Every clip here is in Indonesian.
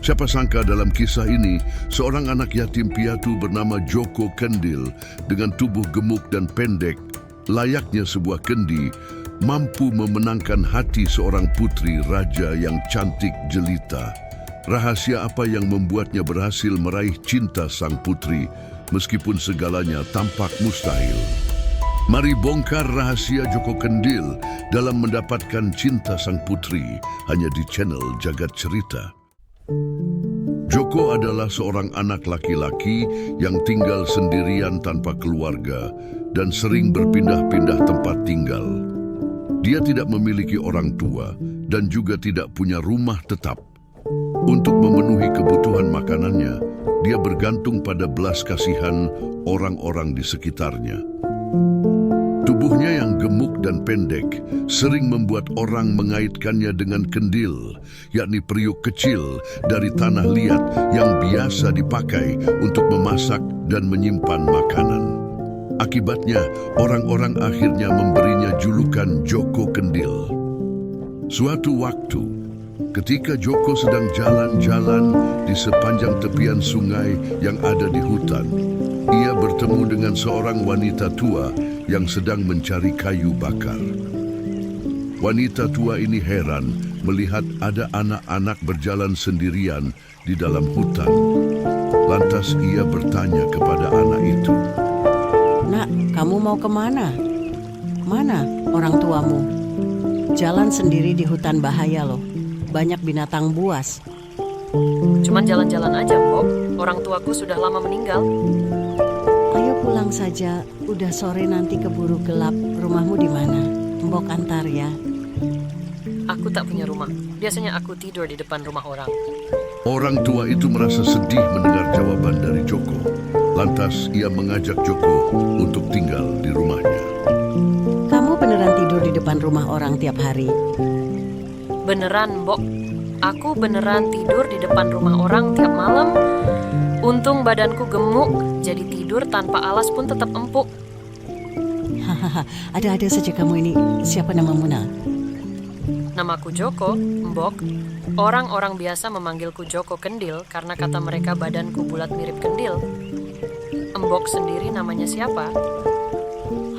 Siapa sangka dalam kisah ini, seorang anak yatim piatu bernama Joko Kendil dengan tubuh gemuk dan pendek, layaknya sebuah kendi, mampu memenangkan hati seorang putri raja yang cantik jelita. Rahasia apa yang membuatnya berhasil meraih cinta sang putri, meskipun segalanya tampak mustahil? Mari bongkar rahasia Joko Kendil dalam mendapatkan cinta sang putri, hanya di channel Jagat Cerita. Joko adalah seorang anak laki-laki yang tinggal sendirian tanpa keluarga dan sering berpindah-pindah tempat tinggal. Dia tidak memiliki orang tua dan juga tidak punya rumah tetap. Untuk memenuhi kebutuhan makanannya, dia bergantung pada belas kasihan orang-orang di sekitarnya. Tubuhnya yang gemuk dan pendek sering membuat orang mengaitkannya dengan kendil, yakni periuk kecil dari tanah liat yang biasa dipakai untuk memasak dan menyimpan makanan. Akibatnya, orang-orang akhirnya memberinya julukan Joko Kendil. Suatu waktu, ketika Joko sedang jalan-jalan di sepanjang tepian sungai yang ada di hutan, ia bertemu dengan seorang wanita tua yang sedang mencari kayu bakar. Wanita tua ini heran melihat ada anak-anak berjalan sendirian di dalam hutan. Lantas ia bertanya kepada anak itu, "Nak, kamu mau kemana? Mana orang tuamu? Jalan sendiri di hutan bahaya loh. Banyak binatang buas." Cuman jalan-jalan aja, Mbok. Orang tuaku sudah lama meninggal. "Ayo pulang saja, udah sore nanti keburu gelap. Rumahmu di mana? Mbok antar ya." Aku tak punya rumah. Biasanya aku tidur di depan rumah orang. orang tua itu merasa sedih mendengar jawaban dari Joko. Lantas ia mengajak Joko untuk tinggal di rumahnya. "Kamu beneran tidur di depan rumah orang tiap hari?" Beneran, Mbok. Aku beneran tidur di depan rumah orang tiap malam. Untung badanku gemuk, jadi tidur tanpa alas pun tetap empuk. Hahaha, ada-ada saja kamu ini. Siapa namamu, Nak? Namaku Joko, Mbok. Orang-orang biasa memanggilku Joko Kendil karena kata mereka badanku bulat mirip kendil. Mbok sendiri namanya siapa?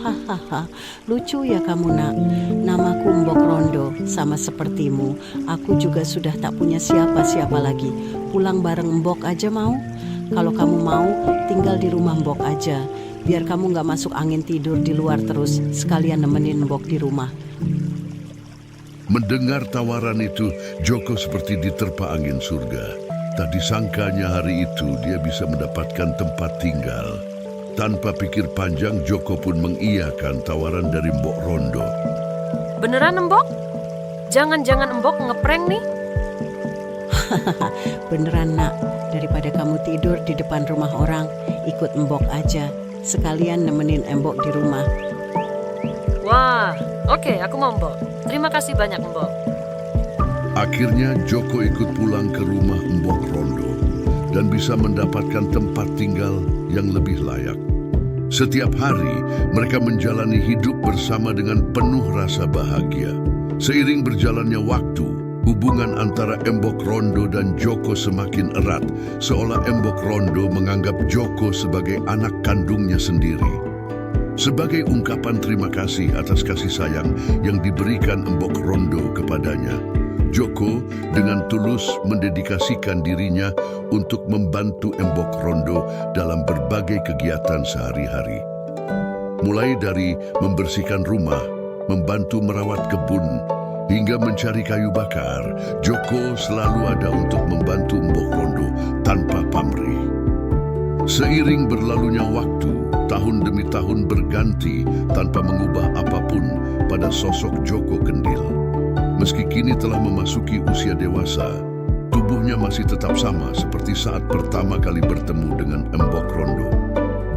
Hahaha, lucu ya kamu, Nak. Namaku Mbok Rondo, sama sepertimu. Aku juga sudah tak punya siapa-siapa lagi. Pulang bareng Mbok aja mau? Kalau kamu mau, tinggal di rumah Mbok aja. Biar kamu gak masuk angin tidur di luar terus, sekalian nemenin Mbok di rumah. Mendengar tawaran itu, Joko seperti diterpa angin surga. Tak disangkanya hari itu dia bisa mendapatkan tempat tinggal. Tanpa pikir panjang, Joko pun mengiyakan tawaran dari Mbok Rondo. Beneran, Mbok? Jangan-jangan Mbok ngeprank nih? Beneran, Nak. Daripada kamu tidur di depan rumah orang, ikut Mbok aja. Sekalian nemenin Mbok di rumah. Wah, oke, aku mau, Mbok. Terima kasih banyak, Mbok. Akhirnya Joko ikut pulang ke rumah Mbok Rondo dan bisa mendapatkan tempat tinggal yang lebih layak. Setiap hari mereka menjalani hidup bersama dengan penuh rasa bahagia. Seiring berjalannya waktu, hubungan antara Mbok Rondo dan Joko semakin erat, seolah Mbok Rondo menganggap Joko sebagai anak kandungnya sendiri. Sebagai ungkapan terima kasih atas kasih sayang yang diberikan Mbok Rondo kepadanya, Joko dengan tulus mendedikasikan dirinya untuk membantu Mbok Rondo dalam berbagai kegiatan sehari-hari. Mulai dari membersihkan rumah, membantu merawat kebun, hingga mencari kayu bakar, Joko selalu ada untuk membantu Mbok Rondo tanpa pamrih. Seiring berlalunya waktu, tahun demi tahun berganti tanpa mengubah apapun pada sosok Joko Kendil. Meski kini telah memasuki usia dewasa, tubuhnya masih tetap sama seperti saat pertama kali bertemu dengan Mbok Rondo.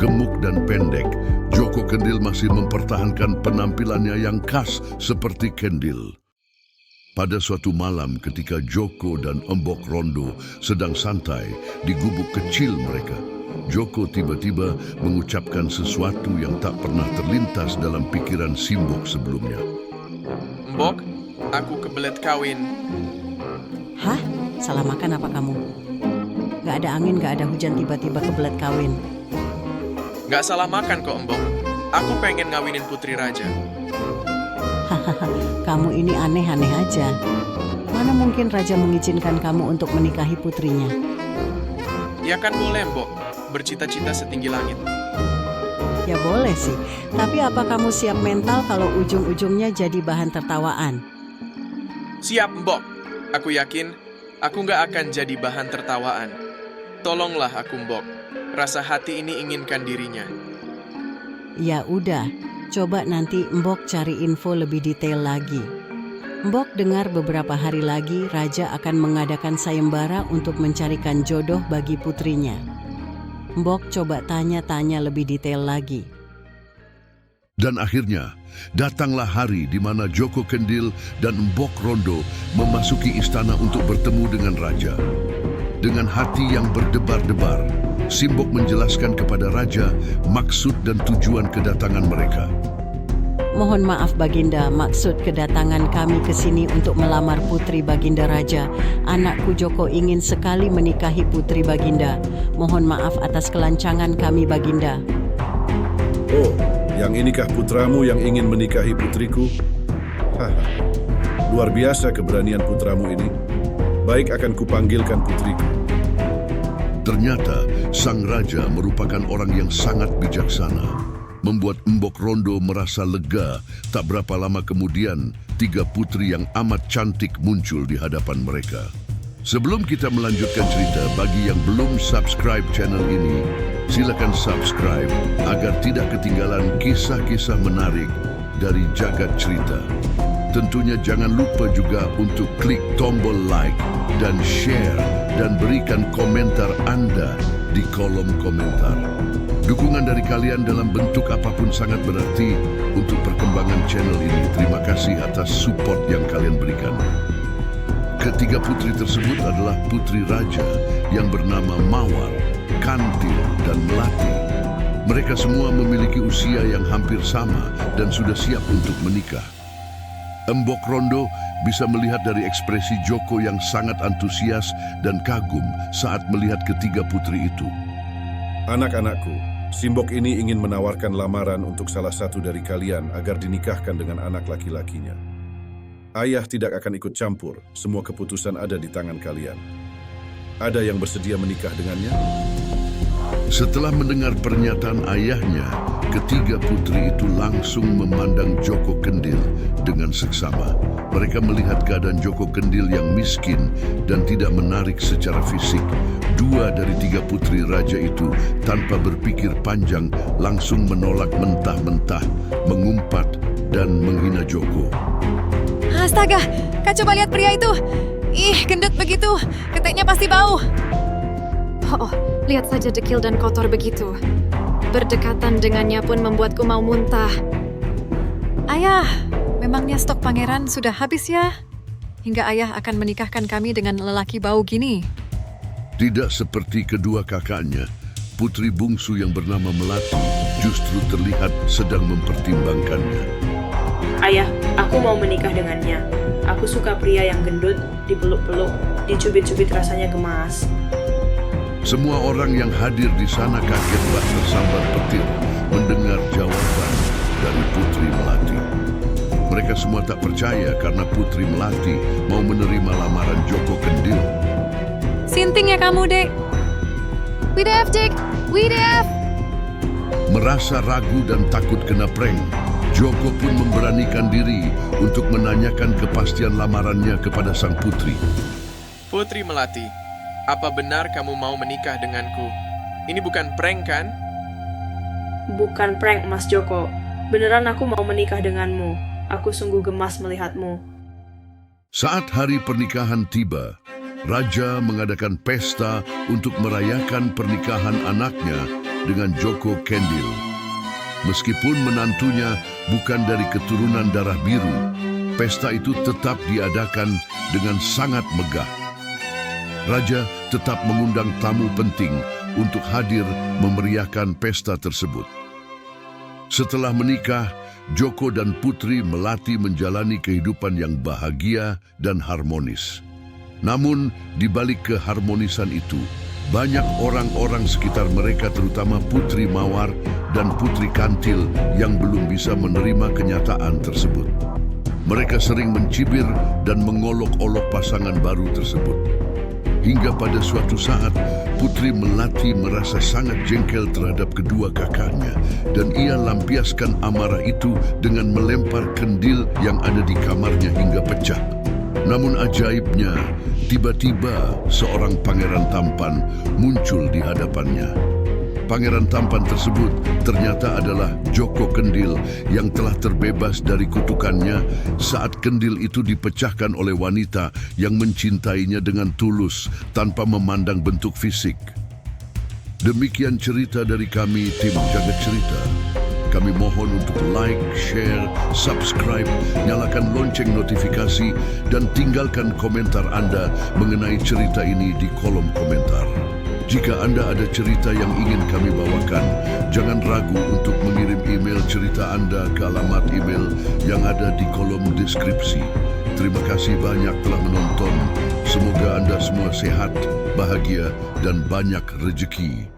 Gemuk dan pendek, Joko Kendil masih mempertahankan penampilannya yang khas seperti Kendil. Pada suatu malam ketika Joko dan Mbok Rondo sedang santai di gubuk kecil mereka, Joko tiba-tiba mengucapkan sesuatu yang tak pernah terlintas dalam pikiran si Mbok sebelumnya. "Mbok, aku kebelet kawin." "Hah? Salah makan apa kamu?" Gak ada angin, gak ada hujan, tiba-tiba kebelet kawin. Nggak salah makan kok, Embok. Aku pengen ngawinin putri raja. Hahaha, kamu ini aneh-aneh aja. Mana mungkin raja mengizinkan kamu untuk menikahi putrinya? Ya kan boleh, Embok. Bercita-cita setinggi langit. Ya boleh sih, tapi apa kamu siap mental kalau ujung-ujungnya jadi bahan tertawaan? Siap, Embok. Aku yakin aku nggak akan jadi bahan tertawaan. Tolonglah aku, Embok. Rasa hati ini inginkan dirinya. Ya udah, coba nanti Mbok cari info lebih detail lagi. Mbok dengar beberapa hari lagi raja akan mengadakan sayembara untuk mencarikan jodoh bagi putrinya. Mbok coba tanya-tanya lebih detail lagi. Dan akhirnya, datanglah hari di mana Joko Kendil dan Mbok Rondo memasuki istana untuk bertemu dengan raja. Dengan hati yang berdebar-debar, Simbok menjelaskan kepada raja maksud dan tujuan kedatangan mereka. Mohon maaf Baginda, maksud kedatangan kami ke sini untuk melamar putri Baginda Raja. Anakku Joko ingin sekali menikahi putri Baginda. Mohon maaf atas kelancangan kami Baginda. Oh, yang inikah putramu yang ingin menikahi putriku? Haha, luar biasa keberanian putramu ini. Baik, akan kupanggilkan putriku. Ternyata, sang raja merupakan orang yang sangat bijaksana. Membuat Mbok Rondo merasa lega. Tak berapa lama kemudian, 3 putri yang amat cantik muncul di hadapan mereka. Sebelum kita melanjutkan cerita, bagi yang belum subscribe channel ini, silakan subscribe agar tidak ketinggalan kisah-kisah menarik dari jagat cerita. Tentunya jangan lupa juga untuk klik tombol like dan share dan berikan komentar Anda di kolom komentar. Dukungan dari kalian dalam bentuk apapun sangat berarti untuk perkembangan channel ini. Terima kasih atas support yang kalian berikan. Ketiga putri tersebut adalah putri raja yang bernama Mawar, Kandil, dan Melati. Mereka semua memiliki usia yang hampir sama dan sudah siap untuk menikah. Mbok Rondo bisa melihat dari ekspresi Joko yang sangat antusias dan kagum saat melihat ketiga putri itu. Anak-anakku, Simbok ini ingin menawarkan lamaran untuk salah satu dari kalian agar dinikahkan dengan anak laki-lakinya. Ayah tidak akan ikut campur, semua keputusan ada di tangan kalian. Ada yang bersedia menikah dengannya? Setelah mendengar pernyataan ayahnya, ketiga putri itu langsung memandang Joko Kendil dengan seksama. Mereka melihat keadaan Joko Kendil yang miskin dan tidak menarik secara fisik. 2 dari 3 putri raja itu tanpa berpikir panjang langsung menolak mentah-mentah, mengumpat dan menghina Joko. Astaga, Kak coba lihat pria itu. Ih, gendut begitu. Keteknya pasti bau. Oh, lihat saja dekil dan kotor begitu. Berdekatan dengannya pun membuatku mau muntah. Ayah, memangnya stok pangeran sudah habis ya? Hingga ayah akan menikahkan kami dengan lelaki bau gini. Tidak seperti kedua kakaknya, putri bungsu yang bernama Melati justru terlihat sedang mempertimbangkannya. Ayah, aku mau menikah dengannya. Aku suka pria yang gendut, dipeluk-peluk, dicubit-cubit rasanya gemas. Semua orang yang hadir di sana kaget bak tersambar petir mendengar jawaban dari Putri Melati. Mereka semua tak percaya karena Putri Melati mau menerima lamaran Joko Kendil. Sinting ya kamu, Dek. WDF, Dek. WDF. Merasa ragu dan takut kena prank, Joko pun memberanikan diri untuk menanyakan kepastian lamarannya kepada sang putri. Putri Melati, apa benar kamu mau menikah denganku? Ini bukan prank kan? Bukan prank, Mas Joko. Beneran aku mau menikah denganmu. Aku sungguh gemas melihatmu. Saat hari pernikahan tiba, Raja mengadakan pesta untuk merayakan pernikahan anaknya dengan Joko Kendil. Meskipun menantunya bukan dari keturunan darah biru, pesta itu tetap diadakan dengan sangat megah. Raja tetap mengundang tamu penting untuk hadir memeriahkan pesta tersebut. Setelah menikah, Joko dan Putri Melati menjalani kehidupan yang bahagia dan harmonis. Namun, di balik keharmonisan itu, Banyak orang-orang sekitar mereka, terutama Putri Mawar dan Putri Kantil, yang belum bisa menerima kenyataan tersebut. Mereka sering mencibir dan mengolok-olok pasangan baru tersebut. Hingga pada suatu saat, Putri Melati merasa sangat jengkel terhadap kedua kakaknya dan ia lampiaskan amarah itu dengan melempar kendil yang ada di kamarnya hingga pecah. Namun ajaibnya, tiba-tiba seorang pangeran tampan muncul di hadapannya. Pangeran tampan tersebut ternyata adalah Joko Kendil yang telah terbebas dari kutukannya saat kendil itu dipecahkan oleh wanita yang mencintainya dengan tulus tanpa memandang bentuk fisik. Demikian cerita dari kami, tim Jagat Cerita. Kami mohon untuk like, share, subscribe, nyalakan lonceng notifikasi, dan tinggalkan komentar Anda mengenai cerita ini di kolom komentar. Jika Anda ada cerita yang ingin kami bawakan, jangan ragu untuk mengirim email cerita Anda ke alamat email yang ada di kolom deskripsi. Terima kasih banyak telah menonton. Semoga Anda semua sehat, bahagia, dan banyak rezeki.